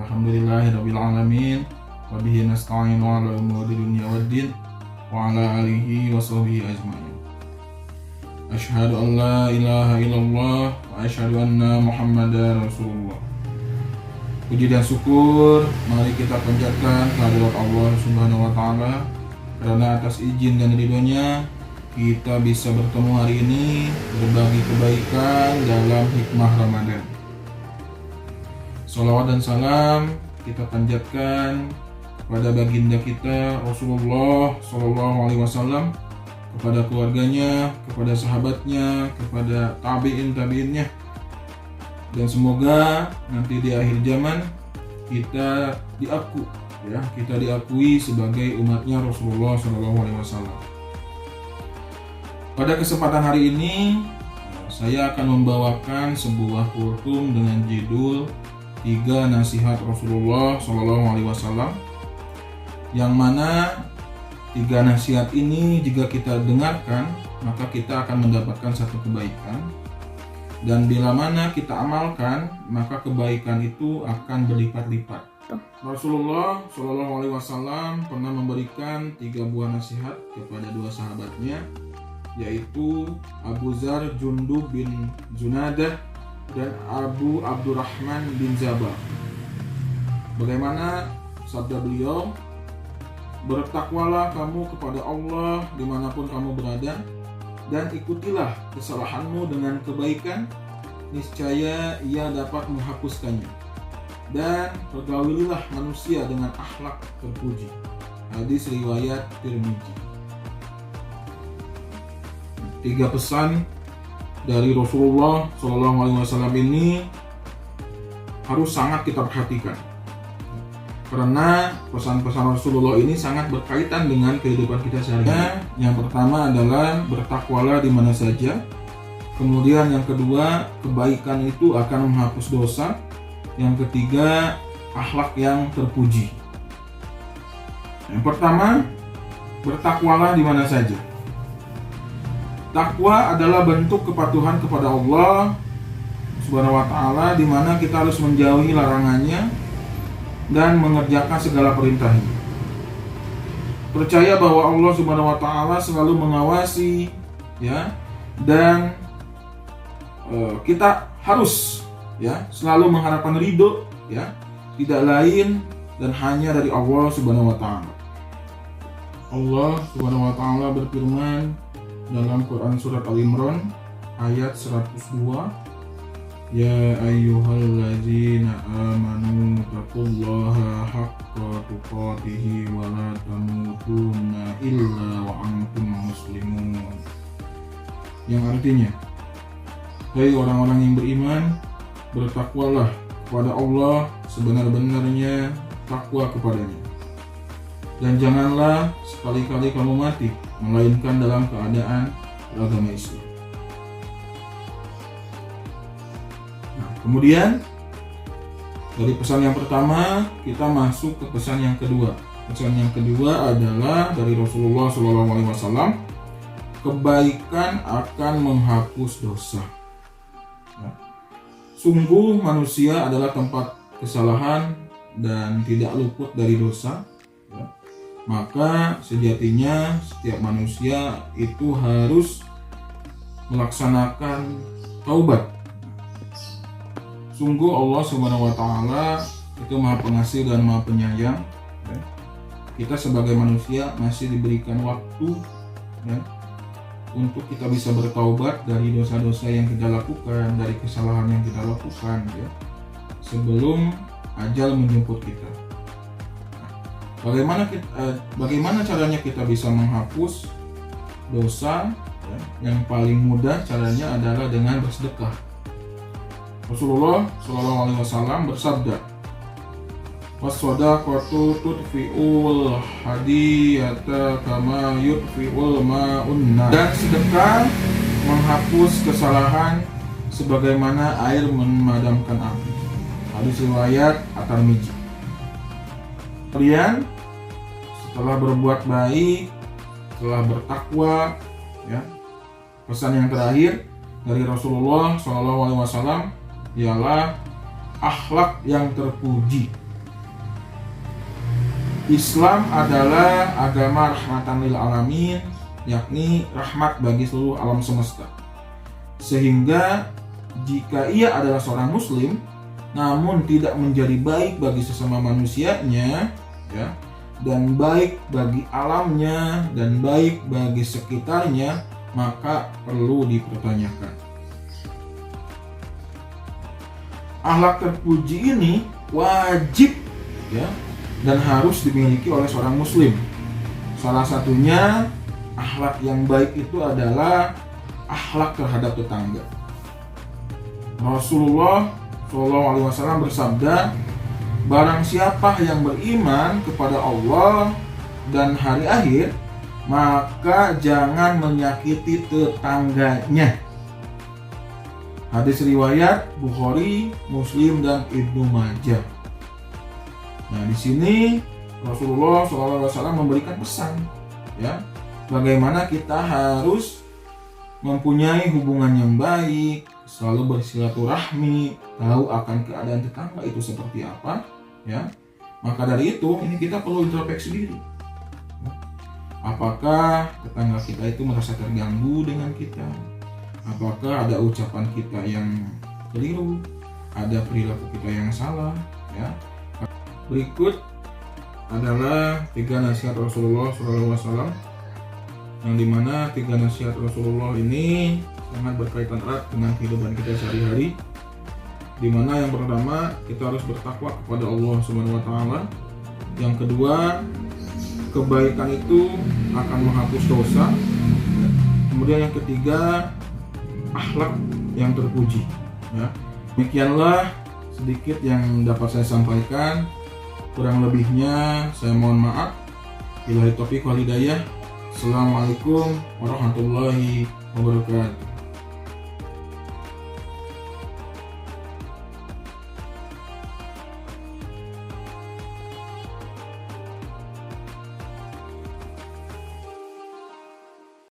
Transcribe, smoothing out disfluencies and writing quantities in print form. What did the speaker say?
Alhamdulillahirabbil alamin. Wa bihi nasta'inu 'ala umuri dunya waddin wa 'ala alihi wa sahbihi ajma'in. Asyhadu an la ilaha illallah wa asyhadu anna Muhammadar Rasulullah. Puji dan syukur mari kita panjatkan kehadirat Allah Subhanahu wa taala, karena atas izin dan ridhonya kita bisa bertemu hari ini berbagi kebaikan dalam hikmah Ramadan. Shalawat dan salam kita panjatkan kepada baginda kita Rasulullah Shallallahu Alaihi Wasallam, kepada keluarganya, kepada sahabatnya, kepada tabi'innya, dan semoga nanti di akhir zaman kita diakui sebagai umatnya Rasulullah Shallallahu Alaihi Wasallam. Pada kesempatan hari ini saya akan membawakan sebuah kultum dengan judul 3 nasihat Rasulullah Shallallahu Alaihi Wasallam, yang mana 3 nasihat ini jika kita dengarkan maka kita akan mendapatkan satu kebaikan, dan bila mana kita amalkan maka kebaikan itu akan berlipat-lipat. Rasulullah Shallallahu Alaihi Wasallam pernah memberikan 3 buah nasihat kepada 2 sahabatnya, yaitu Abu Dzar Jundub bin Junadah dan Abu Abdurrahman bin Zabar. Bagaimana sabda beliau? Bertakwalah kamu kepada Allah dimanapun kamu berada, dan ikutilah kesalahanmu dengan kebaikan, niscaya ia dapat menghapuskannya. Dan pergaulilah manusia dengan akhlak terpuji. Hadis riwayat Tirmidzi. 3 pesan dari Rasulullah Shallallahu Alaihi Wasallam ini harus sangat kita perhatikan, karena pesan-pesan Rasulullah ini sangat berkaitan dengan kehidupan kita sehari-hari. Yang pertama adalah bertakwalah di mana saja. Kemudian yang kedua, kebaikan itu akan menghapus dosa. Yang ketiga, akhlak yang terpuji. Yang pertama, bertakwalah di mana saja. Takwa adalah bentuk kepatuhan kepada Allah Subhanahu wa taala, di mana kita harus menjauhi larangannya dan mengerjakan segala perintahnya. Percaya bahwa Allah Subhanahu wa taala selalu mengawasi, dan kita harus selalu mengharapkan ridho, tidak lain dan hanya dari Allah Subhanahu wa taala. Allah Subhanahu wa taala berfirman dalam Quran surat Al-Imran ayat 102, Ya ayyuhallazina amanu taqullaha haqqa tuqatih wa la tamutunna illa wa antum muslimun. Yang artinya, hai orang-orang yang beriman, bertakwalah kepada Allah sebenar-benarnya takwa kepadanya, dan janganlah sekali-kali kamu mati melainkan dalam keadaan beragama Islam. Nah, kemudian dari pesan yang pertama kita masuk ke pesan yang kedua. Pesan yang kedua adalah dari Rasulullah SAW, kebaikan akan menghapus dosa. Nah, sungguh manusia adalah tempat kesalahan dan tidak luput dari dosa. Maka sejatinya setiap manusia itu harus melaksanakan taubat. Sungguh Allah Subhanahu wa taala itu Maha Pengasih dan Maha Penyayang. Kita sebagai manusia masih diberikan waktu untuk kita bisa bertaubat dari dosa-dosa yang kita lakukan, dari kesalahan yang kita lakukan, sebelum ajal menjemput kita. Bagaimana caranya kita bisa menghapus dosa? Yang paling mudah caranya adalah dengan bersedekah. Rasulullah SAW bersabda, "Was-shadaqatu tudfi'ul hadiyata kama yudfi'ul ma'un nar." Dan sedekah menghapus kesalahan sebagaimana air memadamkan api. Hadis riwayat At-Tirmidzi. Kemudian setelah berbuat baik, setelah bertakwa, pesan yang terakhir dari Rasulullah SAW ialah akhlak yang terpuji. Islam adalah agama rahmatan lil alamin, yakni rahmat bagi seluruh alam semesta. Sehingga jika ia adalah seorang muslim namun tidak menjadi baik bagi sesama manusianya, ya, dan baik bagi alamnya dan baik bagi sekitarnya, maka perlu dipertanyakan. Akhlak terpuji ini wajib, ya, dan harus dimiliki oleh seorang muslim. Salah satunya akhlak yang baik itu adalah akhlak terhadap tetangga. Rasulullah SAW bersabda, barang siapa yang beriman kepada Allah dan hari akhir, maka jangan menyakiti tetangganya. Hadis riwayat Bukhari, Muslim, dan Ibnu Majah. Nah, di sini Rasulullah SAW memberikan pesan, ya, bagaimana kita harus mempunyai hubungan yang baik, selalu bersilaturahmi, tahu akan keadaan tetangga itu seperti apa, ya. Maka dari itu, ini kita perlu introspeksi diri. Apakah tetangga kita itu merasa terganggu dengan kita? Apakah ada ucapan kita yang keliru? Ada perilaku kita yang salah, ya? Berikut adalah 3 nasihat Rasulullah SAW, yang dimana 3 nasihat Rasulullah ini sangat berkaitan erat dengan kehidupan kita sehari-hari. Dimana yang pertama, kita harus bertakwa kepada Allah SWT. Yang kedua, kebaikan itu akan menghapus dosa. Kemudian yang ketiga, akhlak yang terpuji, ya. Demikianlah sedikit yang dapat saya sampaikan. Kurang lebihnya saya mohon maaf. Billahi taufiq wal hidayah. Assalamualaikum warahmatullahi wabarakatuh.